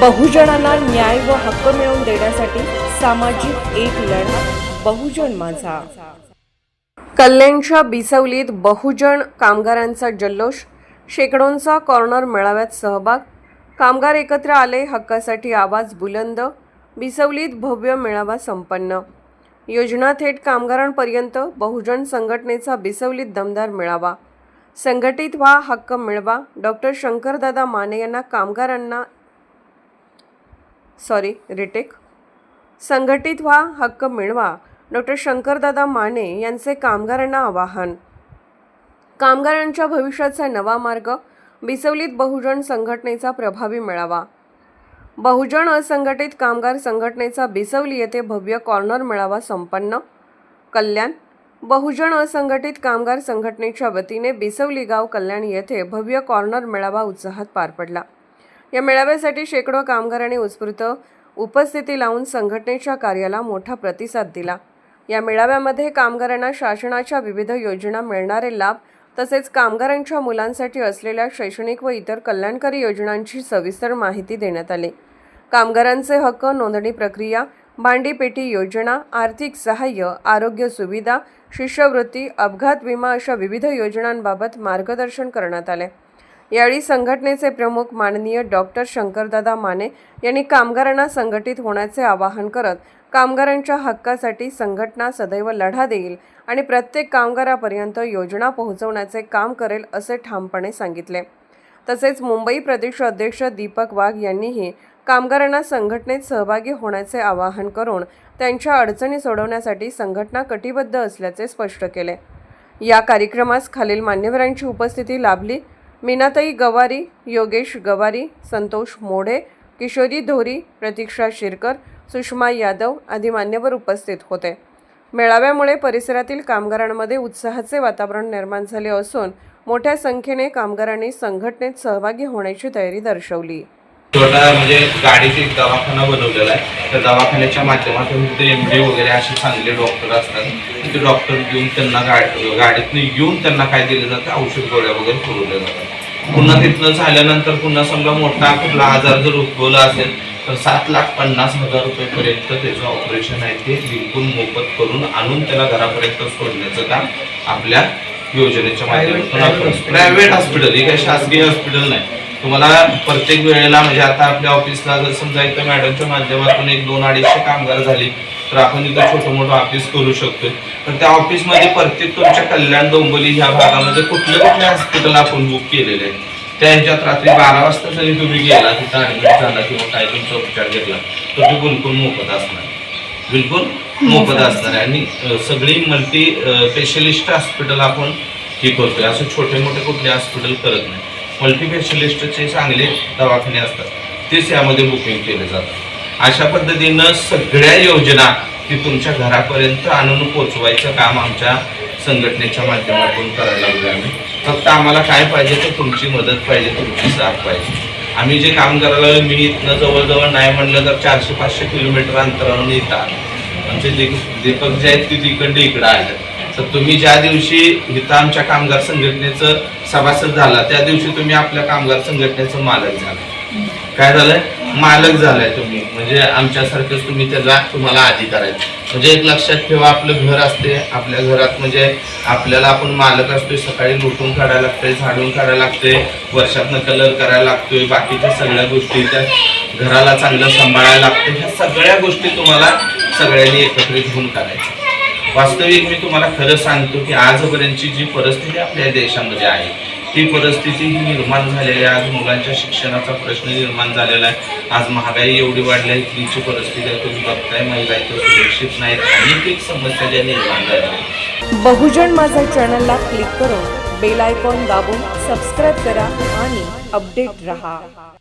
बहुजनांना न्याय व हक्क मिळवून देण्यासाठी सामाजिक एक लढा बहुजन माझा। कल्याणच्या बिसवलीत बहुजन कामगारांचा जल्लोष, शेकडोंचा कॉर्नर मेळाव्यात सहभाग, कामगार एकत्र आले, हक्कासाठी आवाज बुलंद। बिसवलीत भव्य मेळावा संपन्न। योजना थेट कामगारांपर्यंत, बहुजन संघटनेचा बिसवलीत दमदार मेळावा। संघटित व्हा, हक्क मिळवा। डॉक्टर शंकरदादा माने यांना संघटित व्हा, हक्क मिळवा। डॉक्टर शंकरदादा माने यांचे कामगारांना आवाहन। कामगारांच्या भविष्याचा नवा मार्ग, बिसवलीत बहुजन संघटनेचा प्रभावी मेळावा। बहुजन असंघटित कामगार संघटनेचा बिसवली येथे भव्य कॉर्नर मेळावा संपन्न। कल्याण बहुजन असंघटित कामगार संघटनेच्या वतीने बिसवली गाव कल्याण येथे भव्य कॉर्नर मेळावा उत्साहात पार पडला। या मेळाव्यासाठी शेकडो कामगारांनी उत्स्फूर्त उपस्थिती लावून संघटनेच्या कार्याला मोठा प्रतिसाद दिला। या मेळाव्यामध्ये कामगारांना शासनाच्या विविध योजना मिळणारे लाभ तसेच कामगारांच्या मुलांसाठी असलेल्या शैक्षणिक व इतर कल्याणकारी योजनांची सविस्तर माहिती देण्यात आली। कामगारांचे हक्क, नोंदणी प्रक्रिया, भांडीपेटी योजना, आर्थिक सहाय्य, आरोग्य सुविधा, शिष्यवृत्ती, अपघात विमा अशा विविध योजनांबाबत मार्गदर्शन करण्यात आले। यावेळी संघटनेचे प्रमुख माननीय डॉक्टर शंकरदादा माने यांनी कामगारांना संघटित होण्याचे आवाहन करत कामगारांच्या हक्कासाठी संघटना सदैव लढा देईल आणि प्रत्येक कामगारापर्यंत योजना पोहोचवण्याचे काम करेल असे ठामपणे सांगितले। तसेच मुंबई प्रदेश अध्यक्ष दीपक वाघ यांनीही कामगारांना संघटनेत सहभागी होण्याचे आवाहन करून त्यांच्या अडचणी सोडवण्यासाठी संघटना कटिबद्ध असल्याचे स्पष्ट केले। या कार्यक्रमास खालील मान्यवरांची उपस्थिती लाभली: मीनाताई गवारी, योगेश गवारी, संतोष मोढे, किशोरी धोरी, प्रतीक्षा शिरकर, सुषमा यादव आदी मान्यवर उपस्थित होते। मेळाव्यामुळे परिसरातील कामगारांमध्ये उत्साहाचे वातावरण निर्माण झाले असून मोठ्या संख्येने कामगारांनी संघटनेत सहभागी होण्याची तयारी दर्शवली। छोटा म्हणजे गाडीत एक दवाखाना बनवलेला आहे। त्या दवाखान्याच्या माध्यमातून तिथे एमडी वगैरे असे चांगले डॉक्टर असतात। ते डॉक्टर घेऊन त्यांना गाडीतून येऊन त्यांना काय दिलं जातं, औषध गोळ्या वगैरे पुरवल्या जातात। पुन्हा तिथनं झाल्यानंतर पुन्हा समजा मोठा कुठला आजार जर उद्भवला असेल तर 7,50,000 रुपयेपर्यंत त्याचं ऑपरेशन आहे ते बिलकुल मोफत करून आणून त्याला घरापर्यंत सोडण्याचं काम आपल्या योजनेच्या माध्यमातून आपण प्रायव्हेट हॉस्पिटल, हे काही शासकीय हॉस्पिटल नाही। तुम्हाला प्रत्येक वेळेला म्हणजे आता आपल्या ऑफिसला जर समजा इथं मॅडमच्या माध्यमातून 100-200-250 कामगार झाली तर आपण इथं छोटं मोठं ऑफिस करू शकतो। तर त्या ऑफिसमध्ये प्रत्येक तुमच्या कल्याण, डोंबिवली ह्या भागामध्ये कुठले हॉस्पिटल आपण बुक केलेले आहे त्या ह्याच्यात रात्री 12 वाजता जरी तुम्ही गेला, तिथं ॲडमिट झाला किंवा काय तुमचा उपचार घेतला तर ते बिलकुल मोफत असणार, बिलकुल मोफत असणार आहे। आणि सगळी मल्टी स्पेशलिस्ट हॉस्पिटल आपण हे करतोय, असं छोटे मोठे कुठले हॉस्पिटल करत नाही। मल्टी स्पेशलिस्टचे चांगले दवाखाने असतात तेच यामध्ये बुकिंग केले जातात। अशा पद्धतीनं सगळ्या योजना ती तुमच्या घरापर्यंत आणून पोचवायचं काम आमच्या संघटनेच्या माध्यमातून करायला लागलो आम्ही। फक्त आम्हाला काय पाहिजे तर तुमची मदत पाहिजे, तुमची साथ पाहिजे। आम्ही जे काम करायला मी इथनं जवळजवळ नाही म्हणलं तर 400-500 किलोमीटर अंतरावरून येतात, आमचे दीपक जे आहेत ते तिकडे इकडं आले। तर तुम्ही ज्या दिवशी इथं आमच्या कामगार संघटनेचं सभासद झाला त्या दिवशी तुम्ही आपल्या कामगार संघटनेचं मालक झाला। काय झालंय? मालक झालाय तुम्ही, म्हणजे आमच्यासारखंच तुम्ही त्याला तुम्हाला अधिकार आहे। म्हणजे एक लक्षात ठेवा, आपलं घर असते, आपल्या घरात म्हणजे आपल्याला आपण मालक असतोय, सकाळी लुटून काढायला लागतंय, झाडून काढायला लागतंय, वर्षातनं कलर करायला लागतोय, बाकीच्या सगळ्या गोष्टी त्या घराला चांगलं सांभाळायला लागतं। ह्या सगळ्या गोष्टी तुम्हाला सगळ्यांनी एकत्रित होऊन करायच्या। वास्तविक मी तुम्हाला खरं सांगतो की आजपर्यंतची जी परिस्थिती आपल्या देशामध्ये आहे ती परिस्थिती ही निर्माण झालेली आहे। आज मुलांच्या शिक्षणाचा प्रश्न निर्माण झालेला आहे। आज महागाई एवढी वाढली आहे, तिची परिस्थिती आहे, तुम्ही बघताय, महिला इथं सुरक्षित नाहीत, अनेक एक समस्या ज्या निर्माण झाल्या आहेत। बहुजन माझा चॅनलला क्लिक करून बेल आयकॉन दाबून सबस्क्राईब करा आणि अपडेट रहा।